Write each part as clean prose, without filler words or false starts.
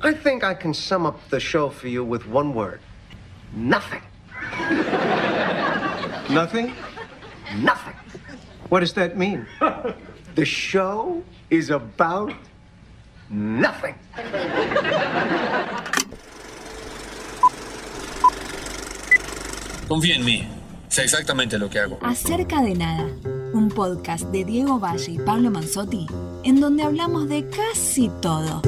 I think I can sum up the show for you with one word. Nothing. Nothing? Nothing. What does that mean? The show is about nothing. Confía en mí. Sé exactamente lo que hago. Acerca de nada, un podcast de Diego Valle y Pablo Manzotti, en donde hablamos de casi todo.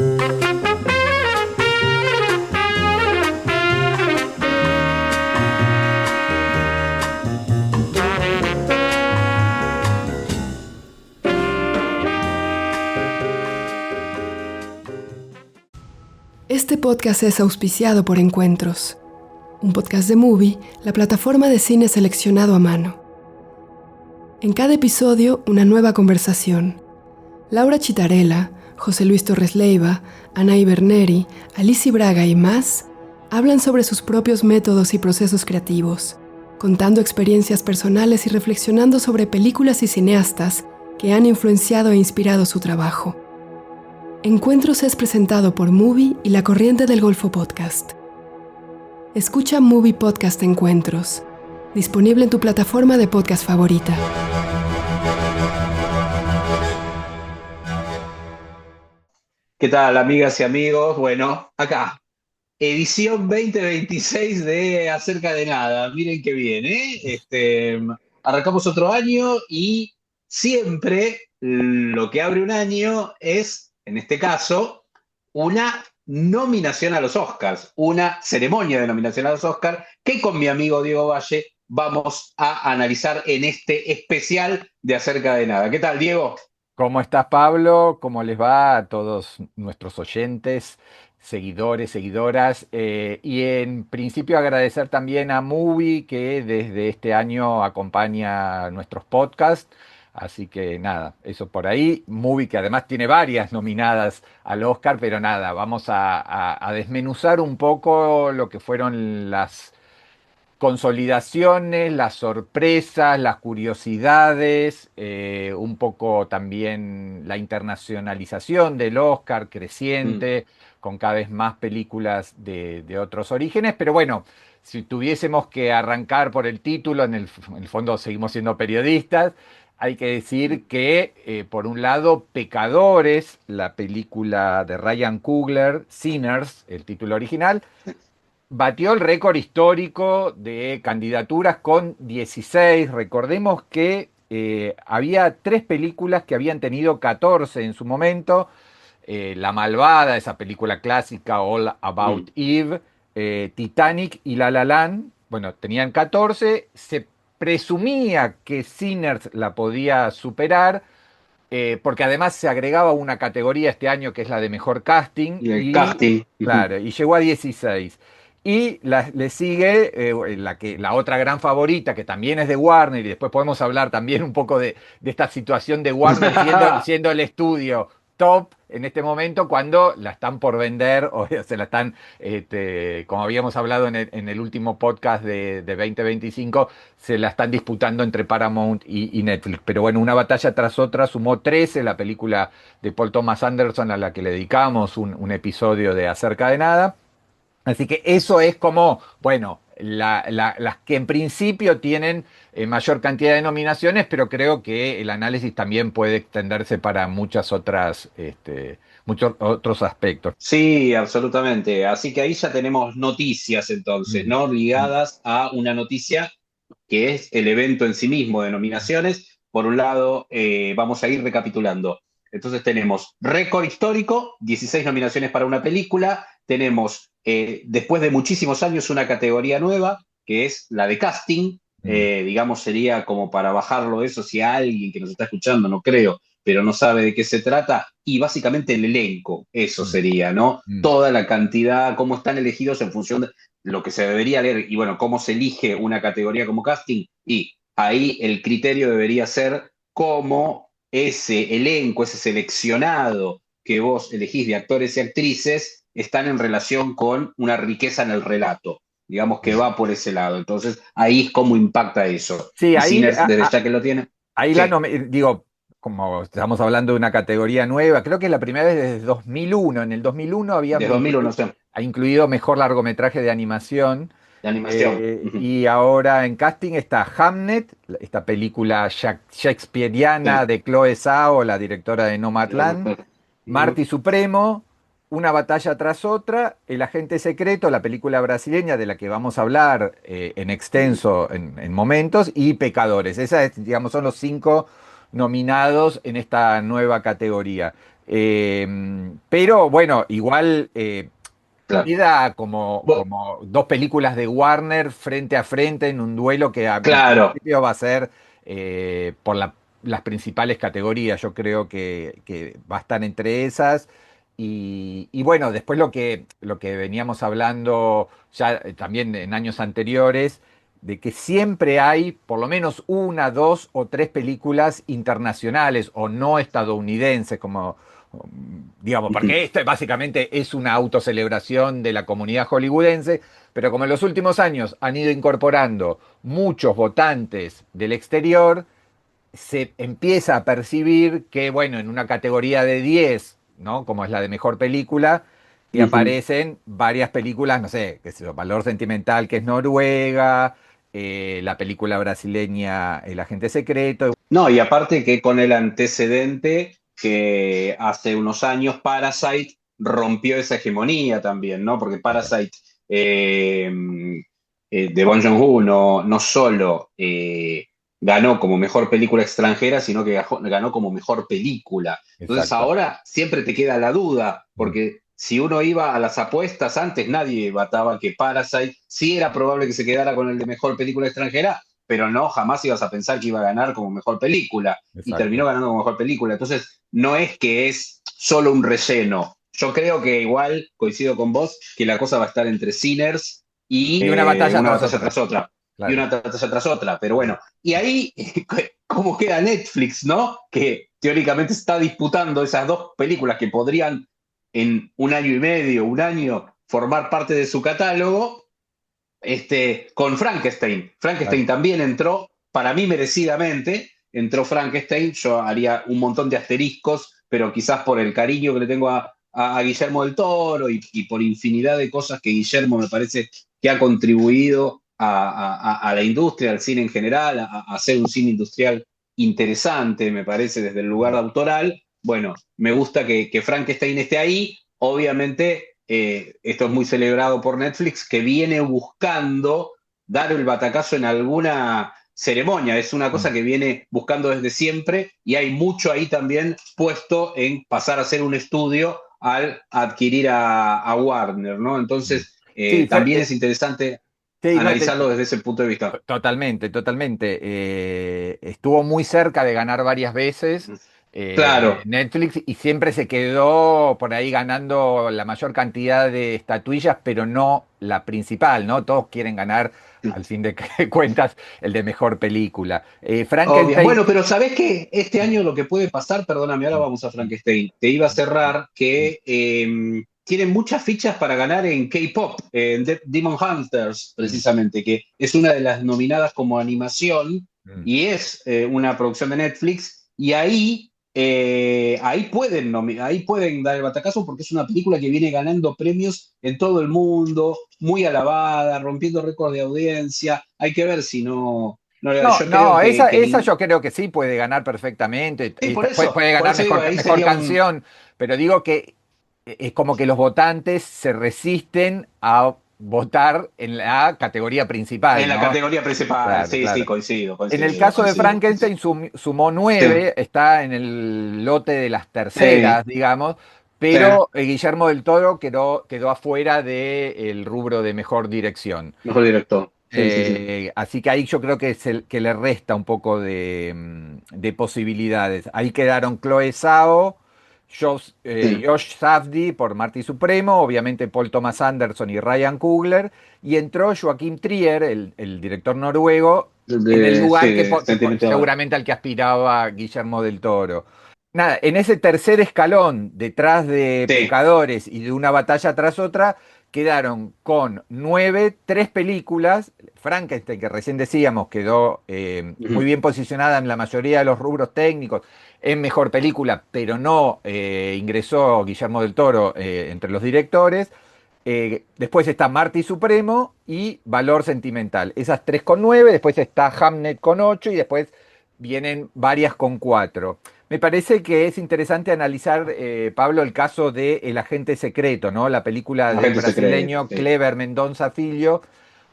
Este podcast es auspiciado por Encuentros, un podcast de Movie, la plataforma de cine seleccionado a mano. En cada episodio, una nueva conversación. Laura Chitarella, José Luis Torres Leiva, Anaí Berneri, Alicia Braga y más hablan sobre sus propios métodos y procesos creativos, contando experiencias personales y reflexionando sobre películas y cineastas que han influenciado e inspirado su trabajo. Encuentros es presentado por Movie y La Corriente del Golfo Podcast. Escucha Movie Podcast Encuentros, disponible en tu plataforma de podcast favorita. ¿Qué tal, amigas y amigos? Bueno, acá, edición 2026 de Acerca de Nada. Miren qué bien, ¿eh? Arrancamos otro año y siempre lo que abre un año es, en este caso, una nominación a los Oscars, una ceremonia de nominación a los Oscars que con mi amigo Diego Valle vamos a analizar en este especial de Acerca de Nada. ¿Qué tal, Diego? ¿Cómo estás, Pablo? ¿Cómo les va a todos nuestros oyentes, seguidores, seguidoras? Y en principio agradecer también a Movie, que desde este año acompaña nuestros podcasts. Así que nada, eso por ahí. Movie, que además tiene varias nominadas al Oscar, pero nada, vamos a desmenuzar un poco lo que fueron las consolidaciones, las sorpresas, las curiosidades, un poco también la internacionalización del Oscar creciente, con cada vez más películas de otros orígenes, pero bueno, si tuviésemos que arrancar por el título, en el fondo seguimos siendo periodistas. Hay que decir que, por un lado, Pecadores, la película de Ryan Coogler, Sinners, el título original, batió el récord histórico de candidaturas con 16. Recordemos que había 3 películas que habían tenido 14 en su momento. La Malvada, esa película clásica, All About Eve, Titanic y La La Land, bueno, tenían 14. Se presumía que Sinners la podía superar, porque además se agregaba una categoría este año que es la de mejor casting. Y casting. Claro, y llegó a 16. Y le sigue la otra gran favorita, que también es de Warner, y después podemos hablar también un poco de esta situación de Warner siendo el estudio top en este momento, cuando la están por vender, o se la están, como habíamos hablado en el último podcast de 2025, se la están disputando entre Paramount y Netflix. Pero bueno, una batalla tras otra, sumó 13 la película de Paul Thomas Anderson, a la que le dedicamos un episodio de Acerca de Nada. Así que eso es como, bueno, las que en principio tienen mayor cantidad de nominaciones, pero creo que el análisis también puede extenderse para muchos otros aspectos. Sí, absolutamente. Así que ahí ya tenemos noticias entonces, ¿no? Ligadas a una noticia que es el evento en sí mismo de nominaciones. Por un lado, vamos a ir recapitulando. Entonces tenemos récord histórico, 16 nominaciones para una película. Tenemos, después de muchísimos años, una categoría nueva, que es la de casting. Digamos, sería como para bajarlo eso, si a alguien que nos está escuchando, no creo, pero no sabe de qué se trata, y básicamente el elenco, eso sería, ¿no? Toda la cantidad, cómo están elegidos en función de lo que se debería leer, y bueno, cómo se elige una categoría como casting, y ahí el criterio debería ser cómo ese elenco, ese seleccionado que vos elegís de actores y actrices, están en relación con una riqueza en el relato. Digamos que va por ese lado. Entonces, ahí es cómo impacta eso. Sí, y ahí, Sinners, desde ya que lo tiene. ahí Sí. digo, como estamos hablando de una categoría nueva, creo que es la primera vez desde 2001. En el 2001 De 2001, sí, ha incluido mejor largometraje de animación. de animación. Y ahora en casting está Hamnet, esta película shakespeariana Sí. de Chloe Zhao, la directora de Nomadland, Marty Supremo, Una batalla tras otra, El agente secreto, la película brasileña de la que vamos a hablar en extenso en momentos, y Pecadores. Digamos, son los 5 nominados en esta nueva categoría. Pero bueno, igual Claro. queda como, Bo- como dos películas de Warner frente a frente en un duelo que en Claro. principio va a ser por las principales categorías. Yo creo que va a estar entre esas. Y bueno, después lo que veníamos hablando ya también en años anteriores, de que siempre hay por lo menos una, dos o tres películas internacionales o no estadounidenses, como digamos, porque esto básicamente es una autocelebración de la comunidad hollywoodense, pero como en los últimos años han ido incorporando muchos votantes del exterior, se empieza a percibir que, bueno, en una categoría de 10, ¿no? Como es la de mejor película, y aparecen varias películas, no sé, qué sé yo, Valor Sentimental, que es Noruega, la película brasileña El agente secreto. No, y aparte que con el antecedente que hace unos años Parasite rompió esa hegemonía también, ¿no? Porque Parasite eh, de Bong Joon-ho no solo ganó como mejor película extranjera, sino que ganó como mejor película. Entonces Exacto. ahora siempre te queda la duda, porque si uno iba a las apuestas antes, nadie bataba que Parasite sí era probable que se quedara con el de mejor película extranjera, pero no, jamás ibas a pensar que iba a ganar como mejor película. Y terminó Exacto. ganando como mejor película. Entonces, no es que es solo un relleno. Yo creo que igual, coincido con vos, que la cosa va a estar entre Sinners Y y una batalla una tras batalla otra. tras otra. Y Claro. una batalla tras otra. Pero bueno, y ahí, ¿cómo queda Netflix, no? Que teóricamente está disputando esas dos películas que podrían en un año y medio, un año, formar parte de su catálogo, con Frankenstein. Frankenstein Claro. también entró, para mí merecidamente, entró Frankenstein. Yo haría un montón de asteriscos, pero quizás por el cariño que le tengo a Guillermo del Toro y por infinidad de cosas que Guillermo me parece que ha contribuido a la industria, al cine en general, a hacer un cine industrial interesante, me parece, desde el lugar autoral. Bueno, me gusta que Frankenstein esté ahí. Obviamente, esto es muy celebrado por Netflix, que viene buscando dar el batacazo en alguna ceremonia. Es una cosa que viene buscando desde siempre y hay mucho ahí también puesto en pasar a ser un estudio al adquirir a Warner, ¿no? Entonces, Sí, también es interesante sí, no, analizarlo desde ese punto de vista. totalmente, totalmente. Estuvo muy cerca de ganar varias veces Claro. Netflix y siempre se quedó por ahí ganando la mayor cantidad de estatuillas, pero no la principal, ¿no? Todos quieren ganar, al fin de cuentas, el de mejor película. Obvio. Frankenstein. Bueno, pero ¿sabés qué? Este año lo que puede pasar, perdóname, ahora vamos a Frankenstein. Te iba a cerrar que tienen muchas fichas para ganar en K-pop, en Demon Hunters, precisamente, que es una de las nominadas como animación y es una producción de Netflix. Y ahí pueden dar el batacazo porque es una película que viene ganando premios en todo el mundo, muy alabada, rompiendo récords de audiencia. Hay que ver si no. No, No, yo creo no, esa que yo creo que sí puede ganar perfectamente. sí, Puede por ganar eso digo, ahí mejor sería un. canción, pero digo que es como que los votantes se resisten a votar en la categoría En principal, la ¿no? categoría principal, Claro, sí, sí, claro. coincido, En el coincido, caso de coincido. Frankenstein sumó Sí, 9, está en el lote de las sí, terceras, digamos, sí, pero Guillermo del Toro quedó afuera del rubro de mejor dirección. mejor director. Sí, sí, sí. Así que ahí yo creo que le resta un poco de posibilidades. Ahí quedaron Chloe Zhao, Sí. Josh Safdie por Marty Supremo, obviamente Paul Thomas Anderson y Ryan Coogler, y entró Joachim Trier, el director noruego, en el Sí, lugar Sentimental. seguramente al que aspiraba Guillermo del Toro. Nada, en ese tercer escalón, detrás de Sí, Pecadores y de Una batalla tras otra, quedaron con 9, 3 películas. Frankenstein, que recién decíamos, quedó muy bien posicionada en la mayoría de los rubros técnicos, en mejor película, pero no ingresó Guillermo del Toro entre los directores. Después está Marty Supremo y Valor Sentimental. Esas 3 con 9, después está Hamnet con 8 y después vienen varias con 4. Me parece que es interesante analizar, Pablo, el caso de El Agente Secreto, ¿no? La película del Agente brasileño secreto, sí. Kleber Mendonça Filho,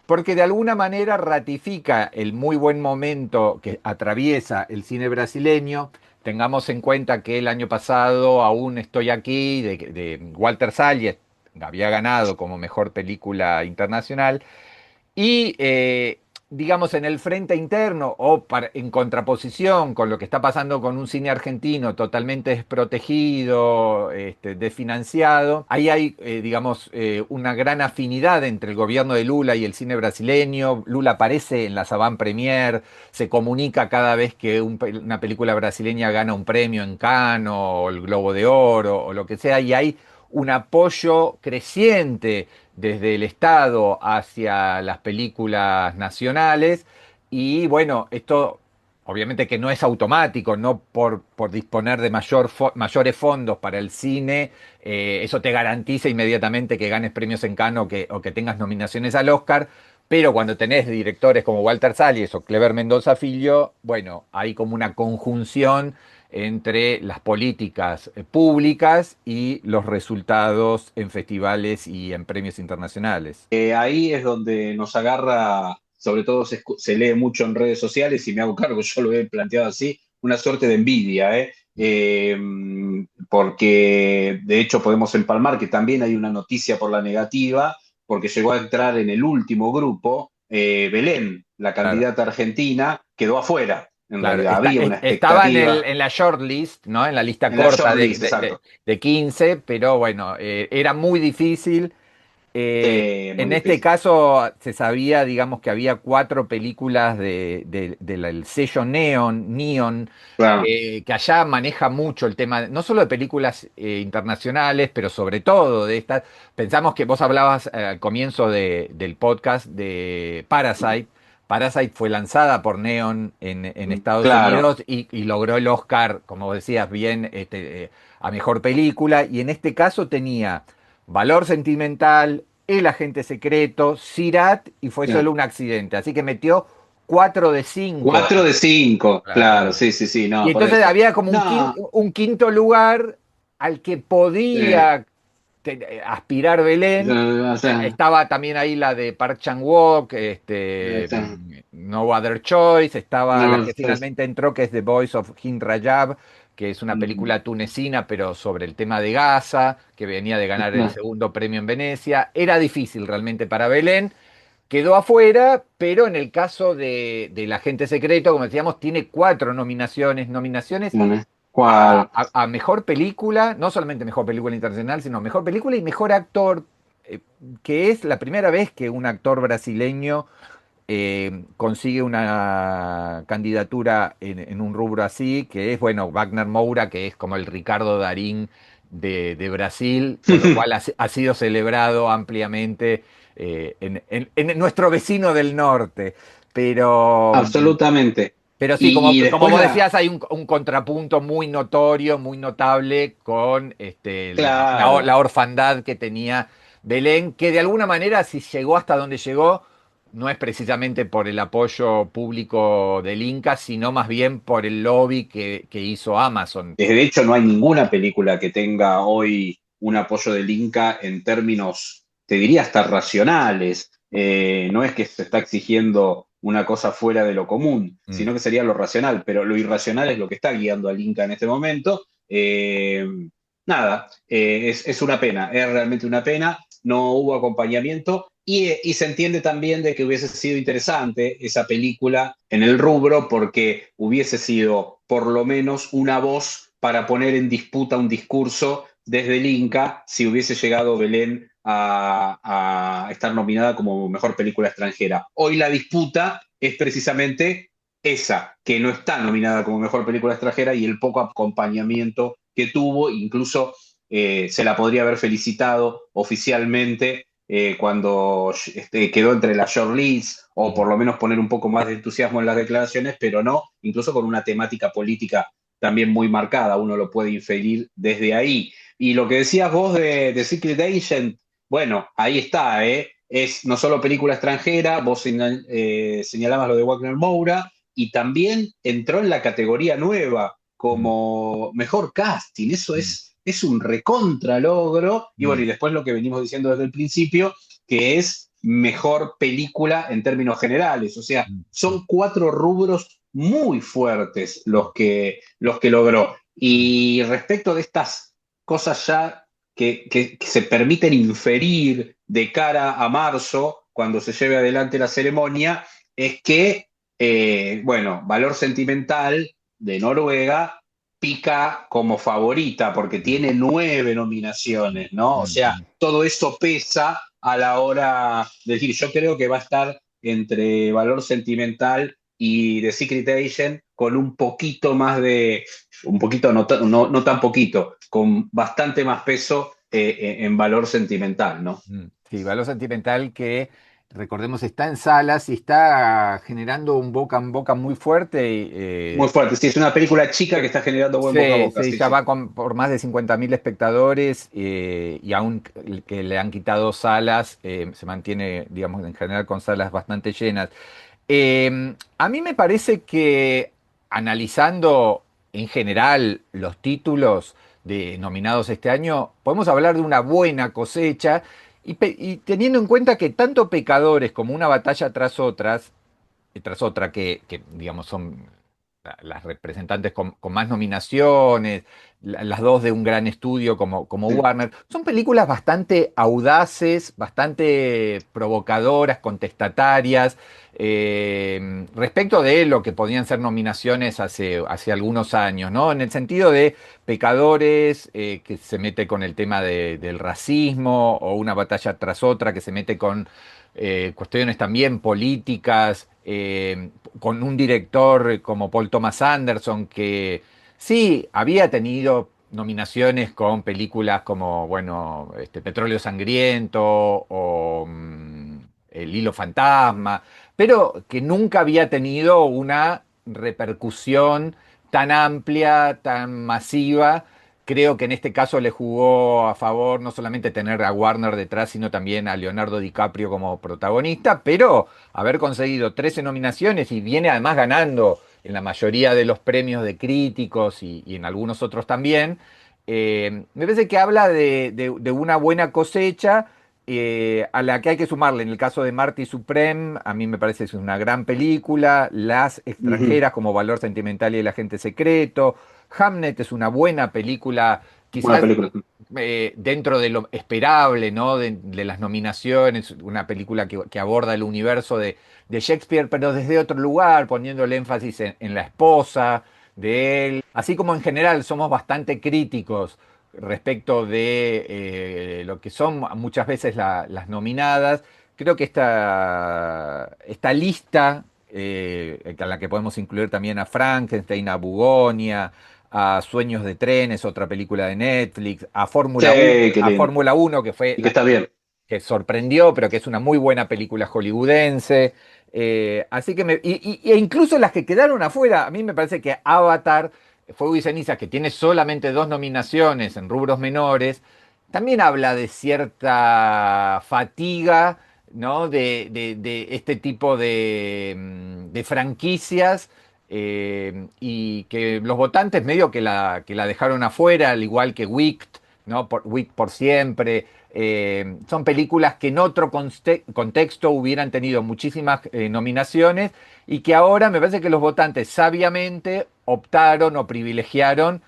porque de alguna manera ratifica el muy buen momento que atraviesa el cine brasileño. Tengamos en cuenta que el año pasado Aún estoy aquí, de Walter Salles, había ganado como mejor película internacional. Y, digamos, en el frente interno o en contraposición con lo que está pasando con un cine argentino totalmente desprotegido, desfinanciado, ahí hay, digamos, una gran afinidad entre el gobierno de Lula y el cine brasileño. Lula aparece en las avant-première, se comunica cada vez que una película brasileña gana un premio en Cannes o el Globo de Oro o lo que sea, y hay un apoyo creciente desde el Estado hacia las películas nacionales. Y bueno, esto obviamente que no es automático, no por disponer de mayores fondos para el cine, eso te garantiza inmediatamente que ganes premios en Cannes o que tengas nominaciones al Oscar. Pero cuando tenés directores como Walter Salles o Kleber Mendonça Filho, bueno, hay como una conjunción entre las políticas públicas y los resultados en festivales y en premios internacionales. Ahí es donde nos agarra, sobre todo se lee mucho en redes sociales y me hago cargo, yo lo he planteado así, una suerte de envidia, porque de hecho podemos empalmar que también hay una noticia por la negativa, porque llegó a entrar en el último grupo, Belén, la candidata argentina, quedó afuera. En Claro, realidad había una estaba expectativa. en la shortlist, ¿no? En la lista En la corta shortlist, exacto. de 15, pero bueno, era muy difícil. Muy En este difícil. caso se sabía, digamos, que había 4 películas del sello Neon, Claro. que allá maneja mucho el tema, no solo de películas internacionales, pero sobre todo de estas. Pensamos que vos hablabas al comienzo del podcast de Parasite. Parasite fue lanzada por Neon en Estados Claro. Unidos y logró el Oscar, como decías bien, a mejor película. Y en este caso tenía Valor Sentimental, El Agente Secreto, Sirat y fue Claro. solo un accidente. Así que metió 4 de 5. 4 de 5, claro, Claro. sí, no, Y por entonces eso. había como No, un quinto lugar al que podía aspirar Belén. o sea, Estaba también ahí la de Park Chan-wook, está- No Other Choice, estaba la no, que finalmente entró, que es The Voice of Hind Rajab, que es una mm, película tunecina, pero sobre el tema de Gaza, que venía de ganar el no, segundo premio en Venecia. Era difícil realmente para Belén. Quedó afuera, pero en el caso del Agente Secreto, como decíamos, tiene 4 nominaciones no, ¿cuál? a mejor película, no solamente mejor película internacional, sino mejor película y mejor actor, que es la primera vez que un actor brasileño consigue una candidatura en un rubro así, que es, bueno, Wagner Moura, que es como el Ricardo Darín de Brasil, con lo cual ha sido celebrado ampliamente en nuestro vecino del norte. Pero, Absolutamente. pero sí, Y como después vos decías, hay un contrapunto muy notorio, muy notable con claro, la orfandad que tenía Belén, que de alguna manera, si llegó hasta donde llegó, no es precisamente por el apoyo público del Inca, sino más bien por el lobby que hizo Amazon. de hecho no hay ninguna película que tenga hoy un apoyo del Inca en términos, te diría, hasta racionales. No es que se está exigiendo una cosa fuera de lo común, Mm. sino que sería lo racional, pero lo irracional es lo que está guiando al Inca en este momento. Nada, es una pena, es realmente una pena, no hubo acompañamiento y se entiende también de que hubiese sido interesante esa película en el rubro porque hubiese sido por lo menos una voz para poner en disputa un discurso desde el Inca si hubiese llegado Belén a estar nominada como mejor película extranjera. Hoy la disputa es precisamente esa, que no está nominada como mejor película extranjera y el poco acompañamiento que tuvo, incluso se la podría haber felicitado oficialmente cuando quedó entre las shortlists, o por lo menos poner un poco más de entusiasmo en las declaraciones, pero no, incluso con una temática política también muy marcada, uno lo puede inferir desde ahí. Y lo que decías vos de Secret Agent, bueno, ahí está, ¿eh? Es no solo película extranjera, vos señalabas lo de Wagner Moura, y también entró en la categoría nueva como mejor casting. Eso es un recontra logro. Y bueno, y después lo que venimos diciendo desde el principio, que es mejor película en términos generales. O sea, son 4 rubros muy fuertes los que logró. Y respecto de estas cosas ya que se permiten inferir de cara a marzo, cuando se lleve adelante la ceremonia, es que, bueno, Valor Sentimental de Noruega pica como favorita porque tiene 9 nominaciones, ¿no? O sea, todo eso pesa a la hora de decir, yo creo que va a estar entre Valor Sentimental y The Secret Agent con un poquito más de, un poquito, no tan poquito, con bastante más peso en Valor Sentimental, ¿no? Sí, Valor Sentimental que, recordemos, está en salas y está generando un boca en boca muy fuerte. Muy fuerte, sí, es una película chica que está generando buen boca a boca. Sí, Sí, ya sí. va por más de 50.000 espectadores y aún que le han quitado salas, se mantiene, digamos, en general con salas bastante llenas. A mí me parece que analizando en general los títulos nominados este año, podemos hablar de una buena cosecha y teniendo en cuenta que tanto Pecadores como Una batalla tras otra que, digamos son las representantes con más nominaciones, las dos de un gran estudio como Sí. Warner, son películas bastante audaces, bastante provocadoras, contestatarias, respecto de lo que podían ser nominaciones hace algunos años, ¿no? En el sentido de Pecadores, que se mete con el tema del racismo, o Una batalla tras otra, que se mete con cuestiones también políticas, con un director como Paul Thomas Anderson, que sí había tenido nominaciones con películas como, bueno, Petróleo Sangriento o El Hilo Fantasma, pero que nunca había tenido una repercusión tan amplia, tan masiva. Creo que en este caso le jugó a favor no solamente tener a Warner detrás, sino también a Leonardo DiCaprio como protagonista, pero haber conseguido 13 nominaciones y viene además ganando en la mayoría de los premios de críticos y en algunos otros también, me parece que habla de una buena cosecha a la que hay que sumarle. En el caso de Marty Supreme, a mí me parece que es una gran película. Las Ujú. extranjeras como Valor Sentimental y El Agente Secreto. Hamnet es una buena película, Buena quizás película. dentro de lo esperable, ¿no? De las nominaciones, una película que aborda el universo de Shakespeare, pero desde otro lugar, poniendo el énfasis en la esposa de él. Así como en general somos bastante críticos respecto de lo que son muchas veces las nominadas, creo que esta lista, a la que podemos incluir también a Frankenstein, a Bugonia, a Sueños de Trenes, otra película de Netflix, a Sí, Fórmula 1, qué lindo. que fue Y que está bien. que sorprendió, pero que es una muy buena película hollywoodense. Así que e incluso las que quedaron afuera, a mí me parece que Avatar, Fuego y Cenizas, que tiene solamente 2 nominaciones en rubros menores, también habla de cierta fatiga, ¿no? De este tipo de franquicias y que los votantes medio que la dejaron afuera, al igual que Wicked, ¿no? Wicked por siempre. Son películas que en otro contexto hubieran tenido muchísimas nominaciones y que ahora me parece que los votantes sabiamente optaron o privilegiaron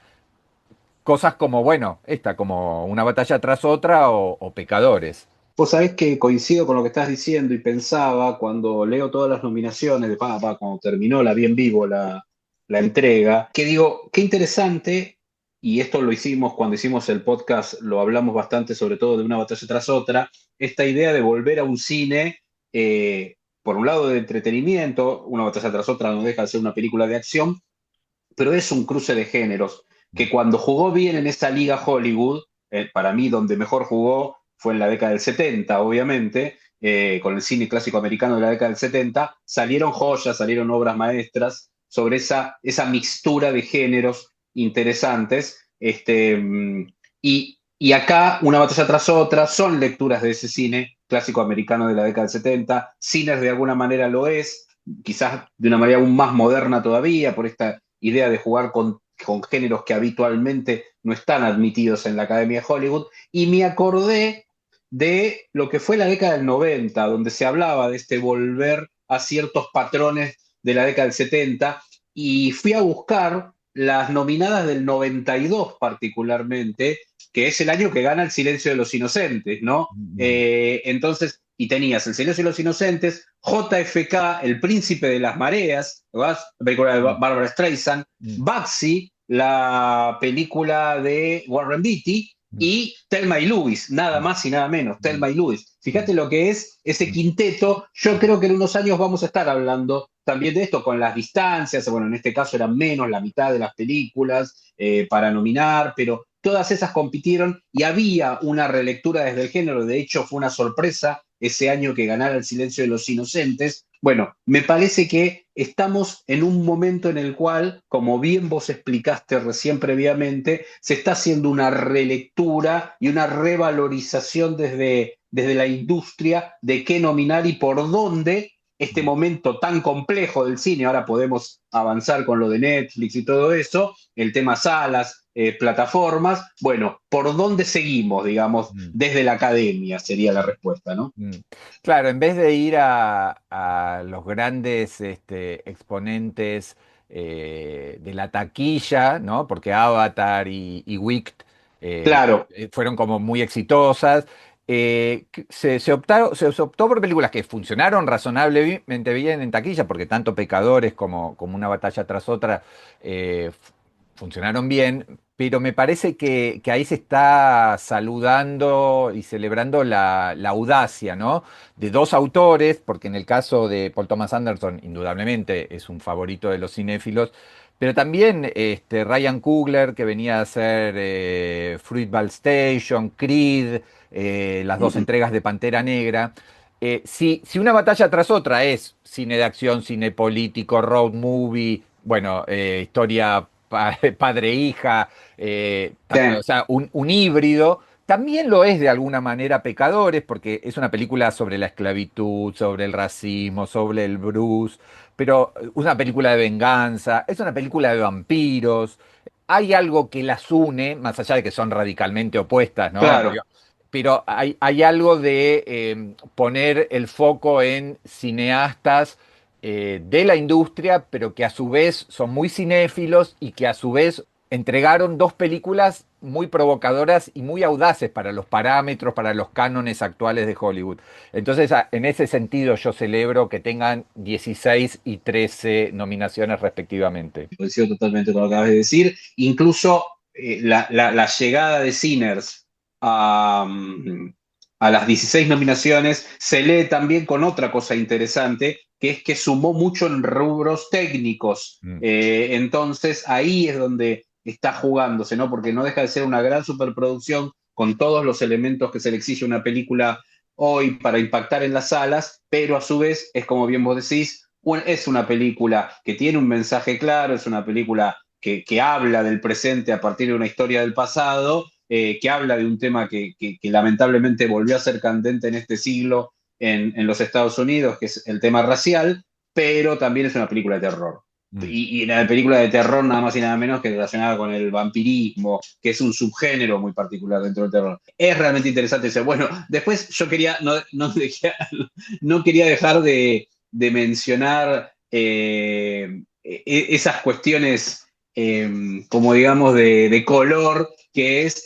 cosas como, bueno, como Una batalla tras otra o Pecadores. Vos sabés que coincido con lo que estás diciendo y pensaba cuando leo todas las nominaciones cuando terminó la Bien Vivo, la entrega, que digo, qué interesante, y esto lo hicimos cuando hicimos el podcast, lo hablamos bastante sobre todo de Una batalla tras otra, esta idea de volver a un cine, por un lado de entretenimiento, Una batalla tras otra no deja de ser una película de acción, pero es un cruce de géneros, que cuando jugó bien en esa liga Hollywood, para mí donde mejor jugó fue en la década del 70, obviamente, con el cine clásico americano de la década del 70, salieron joyas, salieron obras maestras sobre esa mixtura de géneros interesantes. Y acá, una batalla tras otra, son lecturas de ese cine clásico americano de la década del 70. Sinners de alguna manera lo es, quizás de una manera aún más moderna todavía, por esta idea de jugar con géneros que habitualmente no están admitidos en la Academia de Hollywood. Y me acordé de lo que fue la década del 90, donde se hablaba de este volver a ciertos patrones de la década del 70, y fui a buscar las nominadas del 92 particularmente, que es el año que gana El silencio de los inocentes, ¿no? Entonces, y tenías El silencio de los inocentes, JFK, El príncipe de las mareas, ¿verdad? La película de Barbara Streisand, Bugsy, la película de Warren Beatty, y Thelma y Louise, nada más y nada menos, Thelma y Louise. Fíjate lo que es ese quinteto. Yo creo que en unos años vamos a estar hablando también de esto, con las distancias. Bueno, en este caso eran menos la mitad de las películas para nominar, pero todas esas compitieron y había una relectura desde el género. De hecho, fue una sorpresa ese año que ganara El silencio de los inocentes. Bueno, me parece que estamos en un momento en el cual, como bien vos explicaste recién previamente, se está haciendo una relectura y una revalorización desde la industria de qué nominar y por dónde este momento tan complejo del cine. Ahora podemos avanzar con lo de Netflix y todo eso, el tema salas, plataformas. Bueno, ¿por dónde seguimos, digamos, desde la academia? Sería la respuesta, ¿no? Claro, en vez de ir a los grandes exponentes de la taquilla, ¿no? Porque Avatar y Wicked Claro. fueron como muy exitosas. Se optó por películas que funcionaron razonablemente bien en taquilla, porque tanto Pecadores como Una batalla tras otra funcionaron bien, pero me parece que ahí se está saludando y celebrando la audacia, ¿no? De dos autores, porque en el caso de Paul Thomas Anderson, indudablemente es un favorito de los cinéfilos, pero también Ryan Coogler, que venía a hacer Fruitvale Station, Creed, las dos entregas de Pantera Negra. Si Una batalla tras otra es cine de acción, cine político, road movie, bueno, historia padre-hija, o sea, un híbrido, también lo es de alguna manera Pecadores, porque es una película sobre la esclavitud, sobre el racismo, sobre el Bruce, pero es una película de venganza, es una película de vampiros. Hay algo que las une, más allá de que son radicalmente opuestas, ¿no? Claro. Pero hay algo de poner el foco en cineastas de la industria, pero que a su vez son muy cinéfilos y que a su vez entregaron dos películas muy provocadoras y muy audaces para los parámetros, para los cánones actuales de Hollywood. Entonces, en ese sentido, yo celebro que tengan 16 y 13 nominaciones respectivamente. Coincido totalmente con lo que acabas de decir. Incluso la llegada de Sinners a las 16 nominaciones se lee también con otra cosa interesante, que es que sumó mucho en rubros técnicos. Entonces ahí es donde está jugándose, ¿no? Porque no deja de ser una gran superproducción con todos los elementos que se le exige a una película hoy para impactar en las salas, pero a su vez es, como bien vos decís, es una película que tiene un mensaje claro, es una película que habla del presente a partir de una historia del pasado, que habla de un tema que lamentablemente volvió a ser candente en este siglo en los Estados Unidos, que es el tema racial, pero también es una película de terror. Y una película de terror nada más y nada menos que relacionada con el vampirismo, que es un subgénero muy particular dentro del terror. Es realmente interesante eso. Bueno, después yo quería, no quería dejar de mencionar esas cuestiones, como digamos, de color, que es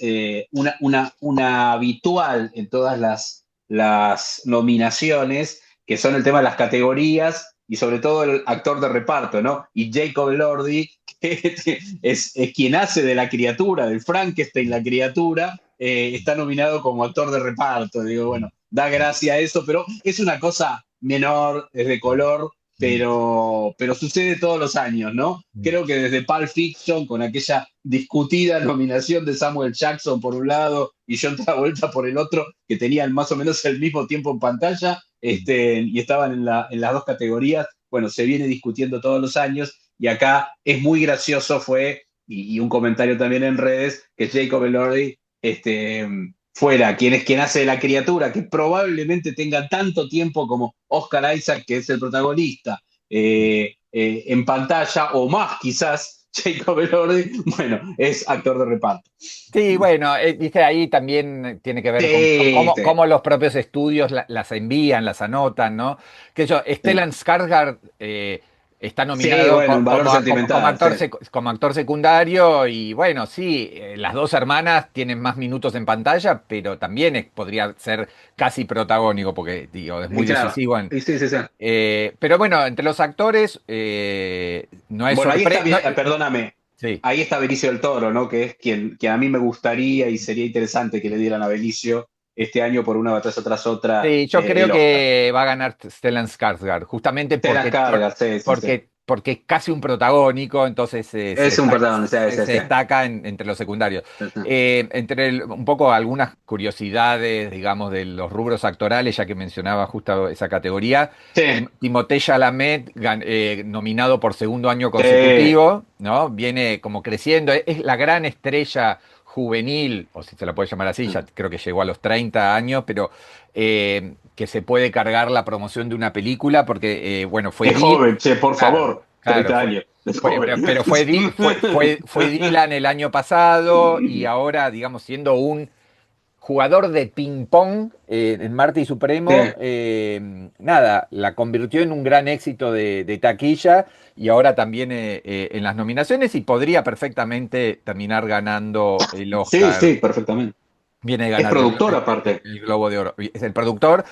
una habitual en todas las nominaciones, que son el tema de las categorías y sobre todo el actor de reparto, ¿no? Y Jacob Elordi, que es quien hace de la criatura, del Frankenstein, la criatura, está nominado como actor de reparto. Digo, bueno, da gracia a eso, pero es una cosa menor, es de color. pero sucede todos los años, ¿no? Creo que desde Pulp Fiction, con aquella discutida nominación de Samuel Jackson por un lado y John Travolta por el otro, que tenían más o menos el mismo tiempo en pantalla, y estaban en las dos categorías, bueno, se viene discutiendo todos los años, y acá es muy gracioso, y un comentario también en redes, que Jacob Elordi fuera quien hace de la criatura, que probablemente tenga tanto tiempo como Oscar Isaac, que es el protagonista, en pantalla, o más quizás, Jacob Elordi, bueno, es actor de reparto. Sí, bueno, viste, ahí también tiene que ver Sí, con sí. cómo los propios estudios las envían, las anotan, ¿no? Que yo, Stellan Skarsgård está Sí, nominado bueno, un valor como sentimental, sí. como actor secundario y bueno, sí, las dos hermanas tienen más minutos en pantalla, pero también podría ser casi protagónico porque, digo, es Y muy claro, decisivo. y sí, sí, sí. Pero bueno, entre los actores no es Bueno, ahí está, sorpresa. perdóname, Sí. ahí está Benicio del Toro, ¿no? Que es quien a mí me gustaría y sería interesante que le dieran a Benicio este año por Una batalla tras otra Sí, yo creo el Oscar. que va a ganar Stellan Skarsgård, justamente Te las cargas, sí, sí, sí. porque es casi un protagónico, entonces Es un perdón, sí, sí, se sí. destaca entre los secundarios. Sí, sí. Un poco algunas curiosidades, digamos, de los rubros actorales, ya que mencionaba justo esa categoría. Sí, Timothée Chalamet, nominado por segundo año sí. consecutivo, ¿no? Viene como creciendo, es la gran estrella juvenil, o si se la puede llamar así, ya creo que llegó a los 30 años, pero que se puede cargar la promoción de una película, porque, bueno, Qué joven, che, por claro, favor. claro, 30 años. Es fue- joven. pero fue Dylan el año pasado y ahora, digamos, siendo un jugador de ping-pong en Marte y Sí. Supremo, nada, la convirtió en un gran éxito de taquilla y ahora también en las nominaciones y podría perfectamente terminar ganando el Sí, Oscar. sí, perfectamente. Viene de Es ganar productor aparte. el Globo de Oro. Es el productor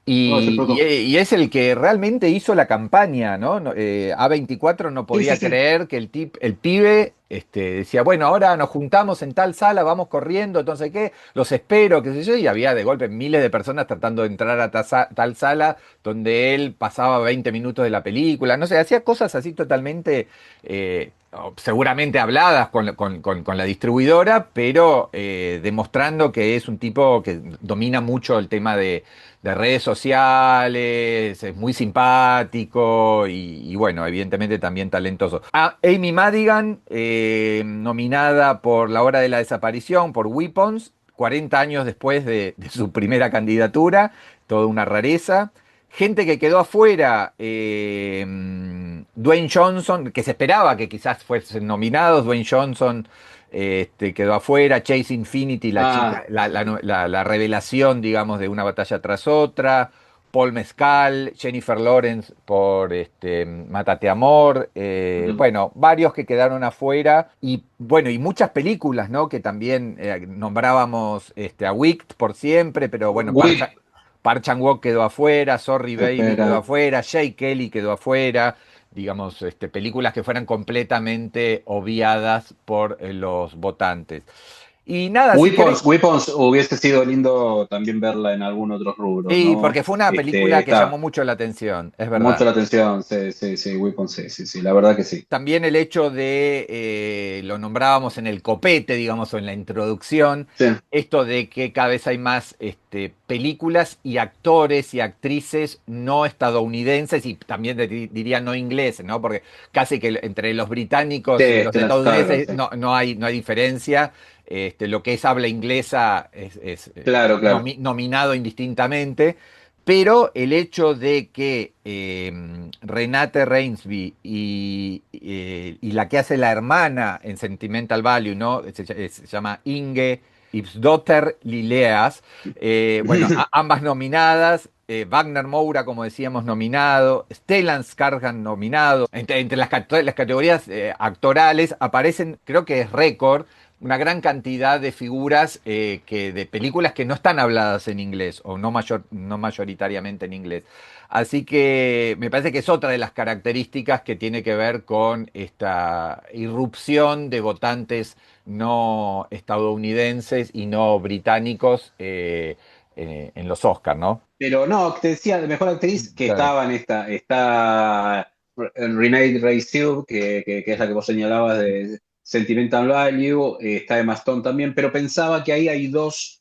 No, es el productor. y es el que realmente hizo la campaña, ¿no? A24 no Sí, sí, podía sí. creer que el pibe decía, bueno, ahora nos juntamos en tal sala, vamos corriendo, entonces qué, los espero, qué sé yo, y había de golpe miles de personas tratando de entrar a tal sala donde él pasaba 20 minutos de la película, no sé, hacía cosas así totalmente, seguramente habladas con la distribuidora, pero demostrando que es un tipo que domina mucho el tema de redes sociales, es muy simpático y bueno, evidentemente también talentoso. Amy Madigan, nominada por La Hora de la Desaparición, por Weapons, 40 años después de su primera candidatura, toda una rareza. Gente que quedó afuera, Dwayne Johnson, que se esperaba que quizás fuesen nominados, Dwayne Johnson quedó afuera, Chase Infinity, la chica, Ah, la revelación, digamos, de Una batalla tras otra, Paul Mescal, Jennifer Lawrence por Mátate Amor, bueno, varios que quedaron afuera y bueno, y muchas películas, ¿no? Que también nombrábamos a Wicked por siempre, pero bueno, Wick, Park Chan-wook quedó afuera, Sorry Baby quedó espera. afuera, Jay Kelly quedó afuera, digamos, películas que fueran completamente obviadas por los votantes. Y nada, si querés, Weapons hubiese sido lindo también verla en algún otro rubro, sí, ¿no? porque fue una película que llamó Está mucho la atención, es mucho verdad. la atención, sí, sí, sí, Weapons, sí, sí, sí, la verdad que sí. También el hecho de, lo nombrábamos en el copete, digamos, o en la introducción, Sí, esto de que cada vez hay más películas y actores y actrices no estadounidenses y también diría no ingleses, ¿no? Porque casi que entre los británicos y sí, los te las cargas, estadounidenses sí. no hay diferencia. Lo que es habla inglesa Claro, claro. nominado indistintamente. Pero el hecho de que Renate Reinsby y la que hace la hermana en Sentimental Value, ¿no? Se llama Inge Ibsdotter Lileas, bueno, ambas nominadas, Wagner Moura, como decíamos, nominado, Stellan Skarsgård nominado. Entre las categorías actorales aparecen, creo que es récord, una gran cantidad de figuras de películas que no están habladas en inglés o no mayoritariamente en inglés. Así que me parece que es otra de las características que tiene que ver con esta irrupción de votantes no estadounidenses y no británicos en los Oscars, ¿no? Pero no, te decía, de mejor actriz que Claro. estaba en esta, está Renée Reissive, que es la que vos señalabas de Sentimental Value, está Emma Stone también, pero pensaba que ahí hay dos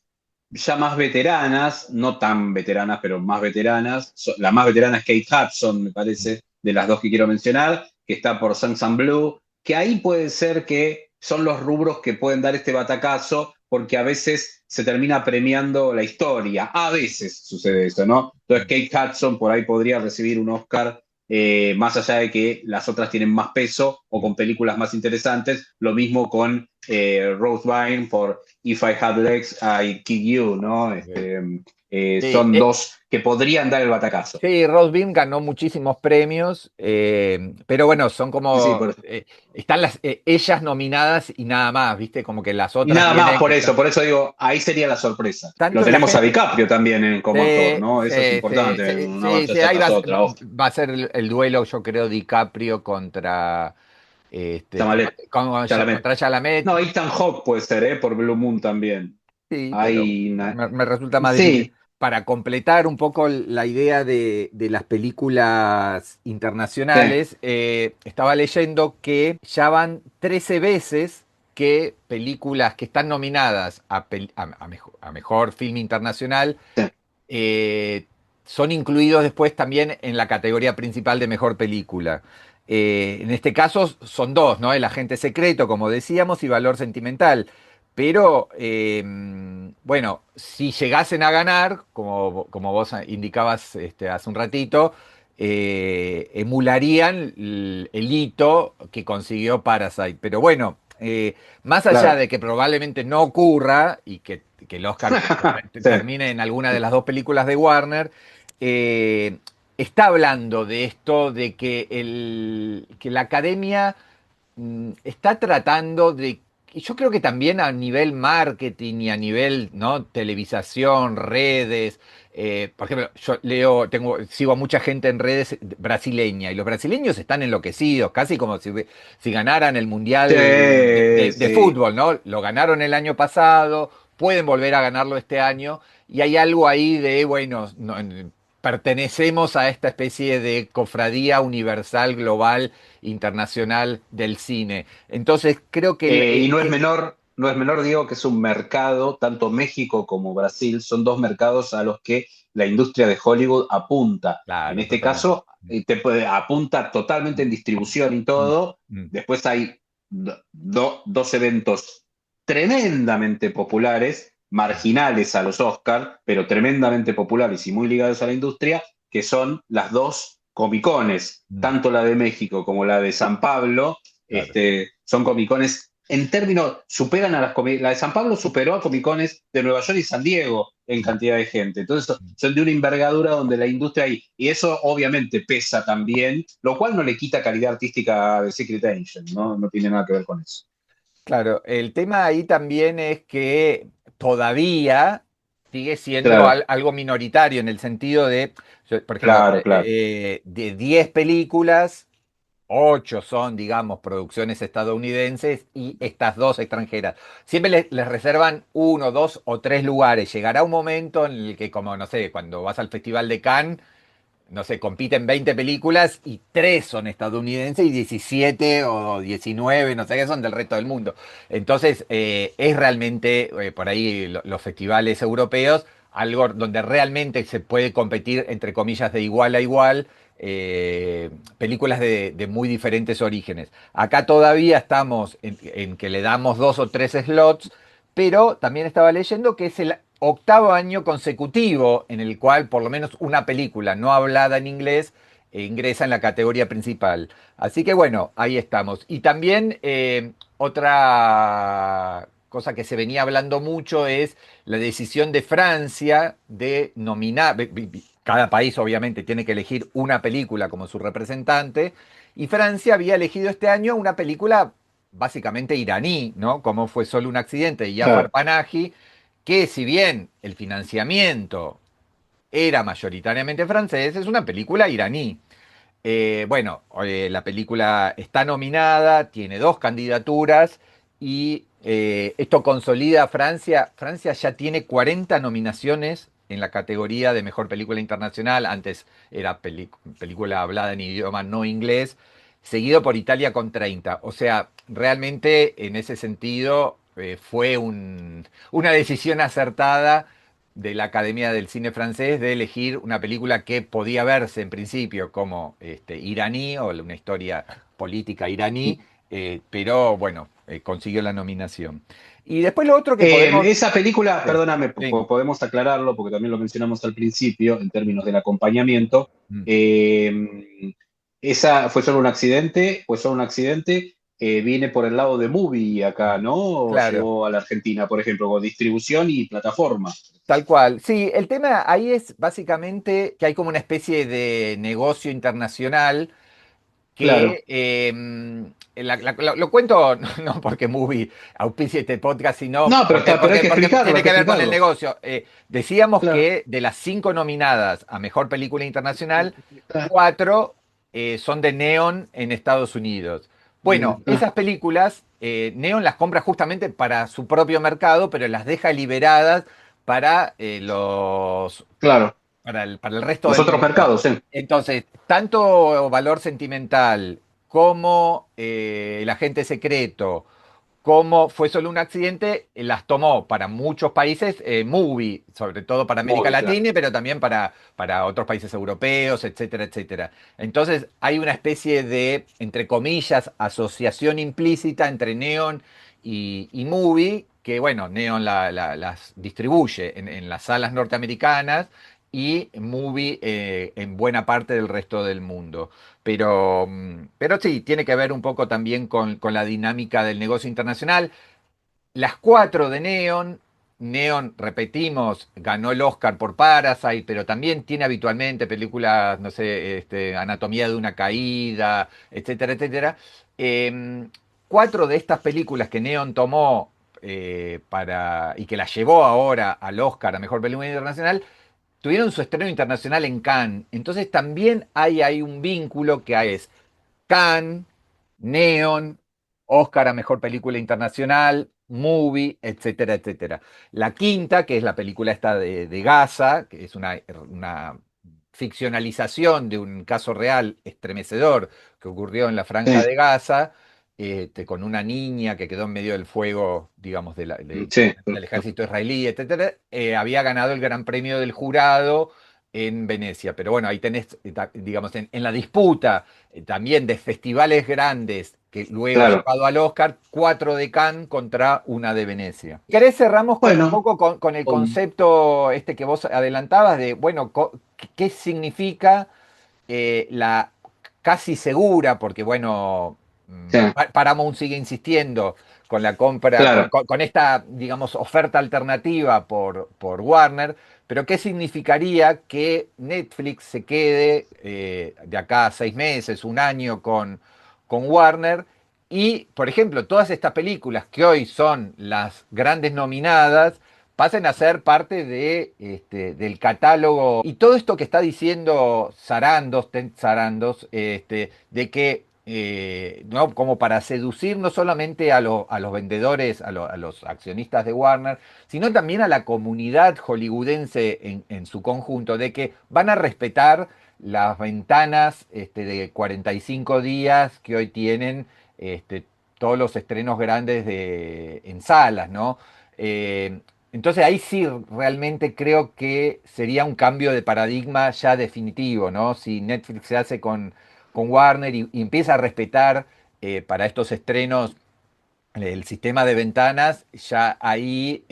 ya más veteranas, no tan veteranas, pero más veteranas. La más veterana es Kate Hudson, me parece, de las dos que quiero mencionar, que está por Sense and Blue, que ahí puede ser que son los rubros que pueden dar este batacazo, porque a veces se termina premiando la historia. A veces sucede eso, ¿no? Entonces Kate Hudson por ahí podría recibir un Oscar, más allá de que las otras tienen más peso o con películas más interesantes. Lo mismo con Rose Byrne por If I Had Legs, I Kick You, ¿no? Sí, Son dos que podrían dar el batacazo. sí, Rose Byrne ganó muchísimos premios, pero bueno, son Sí, sí, como, están ellas nominadas y nada más, ¿viste? Como que las y otras nada más tienen que estar. por eso digo, ahí sería la sorpresa. Lo Tanto la tenemos a gente. DiCaprio también como actor, ¿no? Eso es Sí, sí, importante, sí, una sí, sí, batalla ahí tras otra. Ojo, va a ser el duelo, yo creo, DiCaprio contra, Chalamet, Chalamet. contra Chalamet. No, Ethan Hawke puede ser, por Blue Moon también. Sí, pero Hay me resulta más difícil. sí, Para completar un poco la idea de las películas sí, internacionales, estaba leyendo que ya van 13 veces que películas que están nominadas a mejor film internacional sí. eh, son incluidos después también en la categoría principal de mejor película. En este caso son dos, ¿no? El agente secreto, como decíamos, y Valor Sentimental. Pero, bueno, si llegasen a ganar, como vos indicabas hace un ratito, emularían el hito que consiguió Parasite. Pero bueno, más allá Claro. de que probablemente no ocurra y que el Oscar Sí. termine en alguna de las dos películas de Warner, eh, está hablando de esto, de que, que la academia está tratando de, y yo creo que también a nivel marketing y a nivel, ¿no? Televisación, redes. Por ejemplo, yo sigo a mucha gente en redes brasileña y los brasileños están enloquecidos, casi como si ganaran el Mundial Sí, de sí. fútbol, ¿no? Lo ganaron el año pasado, pueden volver a ganarlo este año y hay algo ahí de, bueno, pertenecemos a esta especie de cofradía universal, global, internacional del cine. Entonces creo que, Y no es menor, Diego, que es un mercado, tanto México como Brasil, son dos mercados a los que la industria de Hollywood apunta. En claro, este totalmente. caso, apunta totalmente en distribución y Mm, todo. mm, Después hay dos eventos tremendamente populares, marginales a los Oscars, pero tremendamente populares y muy ligados a la industria, que son las dos Comicones, mm, tanto la de México como la de San Pablo. claro. Son comicones, en términos, superan a la de San Pablo superó a comicones de Nueva York y San Diego en Mm, cantidad de gente. Entonces mm. son de una envergadura donde la industria ahí, y eso obviamente pesa también, lo cual no le quita calidad artística de Secret Angel, ¿no? No tiene nada que ver con eso. Claro, el tema ahí también es que todavía sigue siendo Claro, algo minoritario en el sentido de, por ejemplo, claro, claro. de 10 películas, 8 son, digamos, producciones estadounidenses y estas dos extranjeras. Siempre les reservan uno, dos o tres lugares. Llegará un momento en el que, como, no sé, cuando vas al Festival de Cannes, no sé, compiten 20 películas y 3 son estadounidenses y 17 o 19, no sé qué, son del resto del mundo. Entonces, es realmente, por ahí, los festivales europeos, algo donde realmente se puede competir, entre comillas, de igual a igual, películas de muy diferentes orígenes. Acá todavía estamos en que le damos 2 o 3 slots, pero también estaba leyendo que es el octavo año consecutivo en el cual por lo menos una película no hablada en inglés ingresa en la categoría principal. Así que bueno, ahí estamos. Y también otra cosa que se venía hablando mucho es la decisión de Francia de nominar, cada país obviamente tiene que elegir una película como su representante, y Francia había elegido este año una película básicamente iraní, ¿no? Como fue Solo un accidente de Jafar Claro. Panahi, que si bien el financiamiento era mayoritariamente francés, es una película iraní. Bueno, la película está nominada, tiene 2 candidaturas y esto consolida a Francia. Francia ya tiene 40 nominaciones en la categoría de mejor película internacional. Antes era película hablada en idioma no inglés, seguido por Italia con 30. O sea, realmente en ese sentido fue una decisión acertada de la Academia del Cine Francés de elegir una película que podía verse en principio como iraní o una historia política iraní, pero bueno, consiguió la nominación. Y después lo otro que podemos... Esa película, Sí, perdóname, sí. podemos aclararlo porque también lo mencionamos al principio en términos del acompañamiento. Mm. ¿Esa fue solo un accidente? ¿Fue solo un accidente? Viene por el lado de Movie acá, ¿no? ¿O Claro. llegó a la Argentina, por ejemplo, con distribución y plataforma? Tal cual. Sí, el tema ahí es básicamente que hay como una especie de negocio internacional Claro. que lo cuento no porque Movie auspicie este podcast, sino No, pero hay que porque explicarlo, hay tiene que que ver con el explicarlo. negocio. Decíamos Claro. que de las 5 nominadas a Mejor Película Internacional, 4 son de Neon en Estados Unidos. Bueno, esas películas, Neon las compra justamente para su propio mercado, pero las deja liberadas para Claro. para el resto Los del otros mundo. mercados, sí. Entonces, tanto Valor Sentimental como El Agente Secreto, como Fue Solo un Accidente, las tomó para muchos países Movie, sobre todo para América Movie, claro. Latina, pero también para otros países europeos, etcétera, etcétera. Entonces, hay una especie de, entre comillas, asociación implícita entre Neon y Movie, que bueno, Neon las distribuye en las salas norteamericanas y Movie en buena parte del resto del mundo. Pero sí, tiene que ver un poco también con la dinámica del negocio internacional. Las 4 de Neon, Neon, repetimos, ganó el Oscar por Parasite, pero también tiene habitualmente películas, no sé, Anatomía de una caída, etcétera, etcétera. 4 de estas películas que Neon tomó y que la llevó ahora al Oscar a Mejor Película Internacional, tuvieron su estreno internacional en Cannes. Entonces también hay un vínculo que es Cannes, Neon, Oscar a Mejor Película Internacional, Movie, etcétera, etcétera. La quinta, que es la película esta de Gaza, que es una ficcionalización de un caso real estremecedor que ocurrió en la Franja Sí, de Gaza, con una niña que quedó en medio del fuego, digamos, sí. del ejército israelí, etcétera, había ganado el Gran Premio del Jurado en Venecia. Pero bueno, ahí tenés, digamos, en la disputa también de festivales grandes que luego ha Claro. llevado al Oscar, 4 de Cannes contra una de Venecia. ¿Querés cerramos con un Bueno, poco con el concepto que vos adelantabas de, bueno, qué significa la casi segura, porque bueno, sí, Paramount sigue insistiendo con la compra, claro. con esta, digamos, oferta alternativa por Warner, pero ¿qué significaría que Netflix se quede de acá a 6 meses, un año con Warner? Y, por ejemplo, todas estas películas que hoy son las grandes nominadas, pasen a ser parte del catálogo. Y todo esto que está diciendo Tent Sarandos, de que, ¿no? Como para seducir no solamente a los vendedores, a los accionistas de Warner, sino también a la comunidad hollywoodense en su conjunto, de que van a respetar las ventanas de 45 días que hoy tienen todos los estrenos grandes en salas, ¿no? Eh, entonces ahí sí realmente creo que sería un cambio de paradigma ya definitivo, ¿no? Si Netflix se hace con Warner y empieza a respetar para estos estrenos el sistema de ventanas, ya ahí,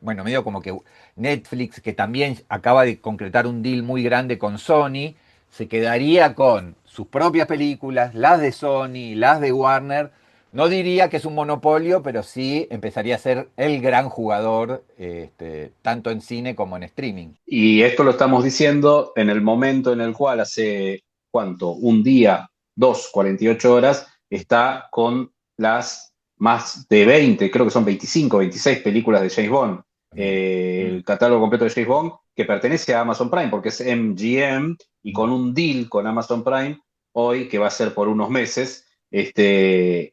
bueno, medio como que Netflix, que también acaba de concretar un deal muy grande con Sony, se quedaría con sus propias películas, las de Sony, las de Warner. No diría que es un monopolio, pero sí empezaría a ser el gran jugador, tanto en cine como en streaming. Y esto lo estamos diciendo en el momento en el cual hace, ¿cuánto? Un día, 48 horas, está con las más de 20, creo que son 25, 26 películas de James Bond. El catálogo completo de James Bond, que pertenece a Amazon Prime, porque es MGM, y con un deal con Amazon Prime, hoy, que va a ser por unos meses, está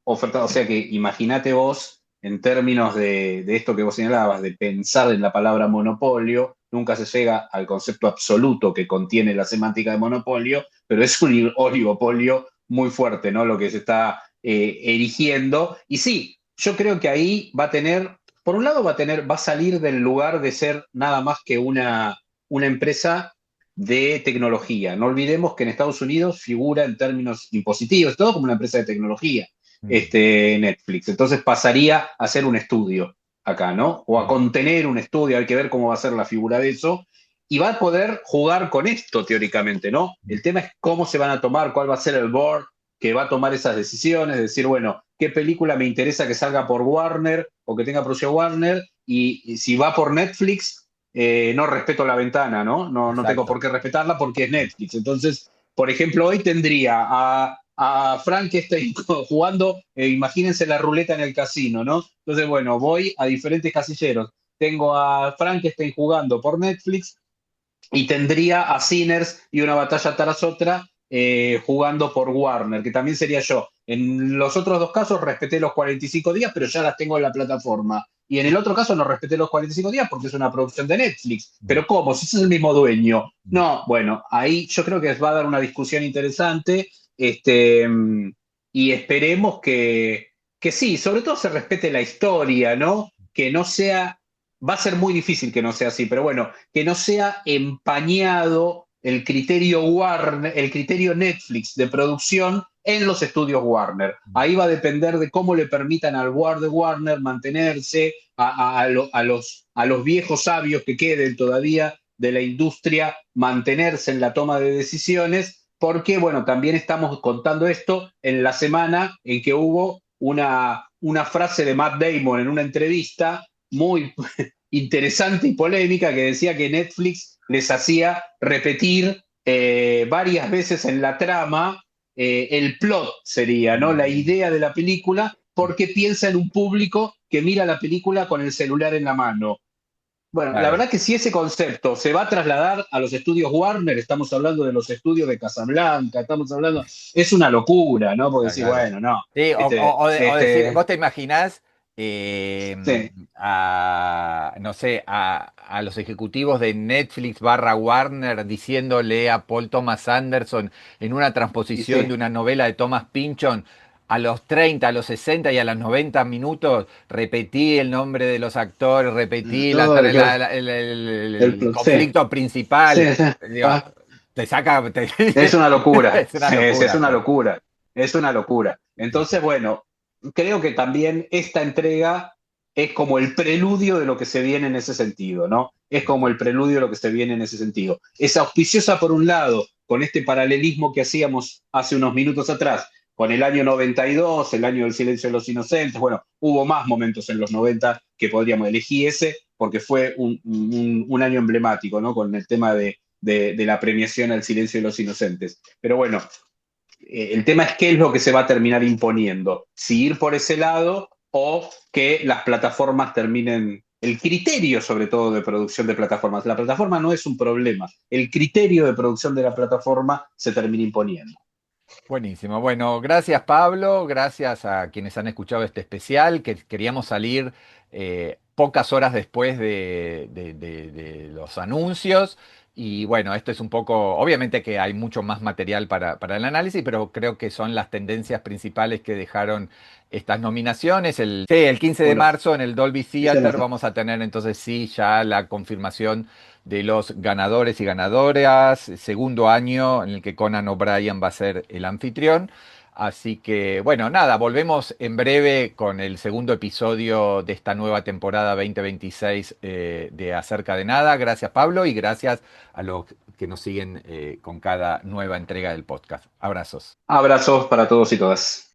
ofertado. O sea que imagínate vos en términos de esto que vos señalabas, de pensar en la palabra monopolio, nunca se llega al concepto absoluto que contiene la semántica de monopolio, pero es un oligopolio muy fuerte, ¿no? Lo que se está erigiendo. Y sí, yo creo que ahí va a tener, por un lado va a salir del lugar de ser nada más que una empresa de tecnología. No olvidemos que en Estados Unidos figura en términos impositivos, todo como una empresa de tecnología, Netflix. Entonces pasaría a ser un estudio acá, ¿no? O a contener un estudio, hay que ver cómo va a ser la figura de eso, y va a poder jugar con esto teóricamente, ¿no? El tema es cómo se van a tomar, cuál va a ser el board que va a tomar esas decisiones, decir, bueno, ¿qué película me interesa que salga por Warner o que tenga producción Warner? Y si va por Netflix, no respeto la ventana, ¿no? No tengo por qué respetarla porque es Netflix. Entonces, por ejemplo, hoy tendría a Frankenstein jugando, imagínense la ruleta en el casino, ¿no? Entonces, bueno, voy a diferentes casilleros. Tengo a Frankenstein jugando por Netflix y tendría a Sinners y Una batalla tras otra jugando por Warner, que también sería yo. En los otros dos casos respeté los 45 días, pero ya las tengo en la plataforma. Y en el otro caso no respeté los 45 días porque es una producción de Netflix. Pero ¿cómo? Si es el mismo dueño. No, bueno, ahí yo creo que va a dar una discusión interesante y esperemos que sí, sobre todo se respete la historia, ¿no? Que no sea, va a ser muy difícil que no sea así, pero bueno, que no sea empañado el criterio Warner, el criterio Netflix de producción en los estudios Warner. Ahí va a depender de cómo le permitan al board de Warner mantenerse, a los viejos sabios que queden todavía de la industria, mantenerse en la toma de decisiones, porque, bueno, también estamos contando esto en la semana en que hubo una frase de Matt Damon en una entrevista muy interesante y polémica que decía que Netflix les hacía repetir varias veces en la trama el plot sería, ¿no? La idea de la película, porque piensa en un público que mira la película con el celular en la mano. Bueno, la verdad que si ese concepto se va a trasladar a los estudios Warner, estamos hablando de los estudios de Casablanca, estamos hablando, es una locura, ¿no? Porque decir, bueno, no. Sí, o decir, vos te imaginás sí. no sé, a los ejecutivos de Netflix barra Warner diciéndole a Paul Thomas Anderson en una transposición de una novela de Thomas Pynchon, a los 30, a los 60 y a los 90 minutos, repetí el nombre de los actores, repetí el conflicto principal. Digo, te saca... Es una locura. Es una locura. Es una locura. Es una locura. Entonces, bueno, creo que también esta entrega es como el preludio de lo que se viene en ese sentido, ¿no? Es como el preludio de lo que se viene en ese sentido. Es auspiciosa por un lado, con este paralelismo que hacíamos hace unos minutos atrás, con el año 92, el año del silencio de los inocentes. Bueno, hubo más momentos en los 90 que podríamos elegir ese, porque fue un año emblemático, ¿no? Con el tema de la premiación al silencio de los inocentes. Pero bueno, el tema es qué es lo que se va a terminar imponiendo. Si ir por ese lado o que las plataformas terminen, el criterio sobre todo de producción de plataformas. La plataforma no es un problema, el criterio de producción de la plataforma se termina imponiendo. Buenísimo. Bueno, gracias Pablo, gracias a quienes han escuchado este especial, que queríamos salir pocas horas después de los anuncios. Y bueno, esto es un poco, obviamente que hay mucho más material para el análisis, pero creo que son las tendencias principales que dejaron estas nominaciones. El 15 de marzo en el Dolby Theater vamos a tener entonces sí ya la confirmación de los ganadores y ganadoras, segundo año en el que Conan O'Brien va a ser el anfitrión. Así que, bueno, nada, volvemos en breve con el segundo episodio de esta nueva temporada 2026 de Acerca de Nada. Gracias, Pablo, y gracias a los que nos siguen con cada nueva entrega del podcast. Abrazos. Abrazos para todos y todas.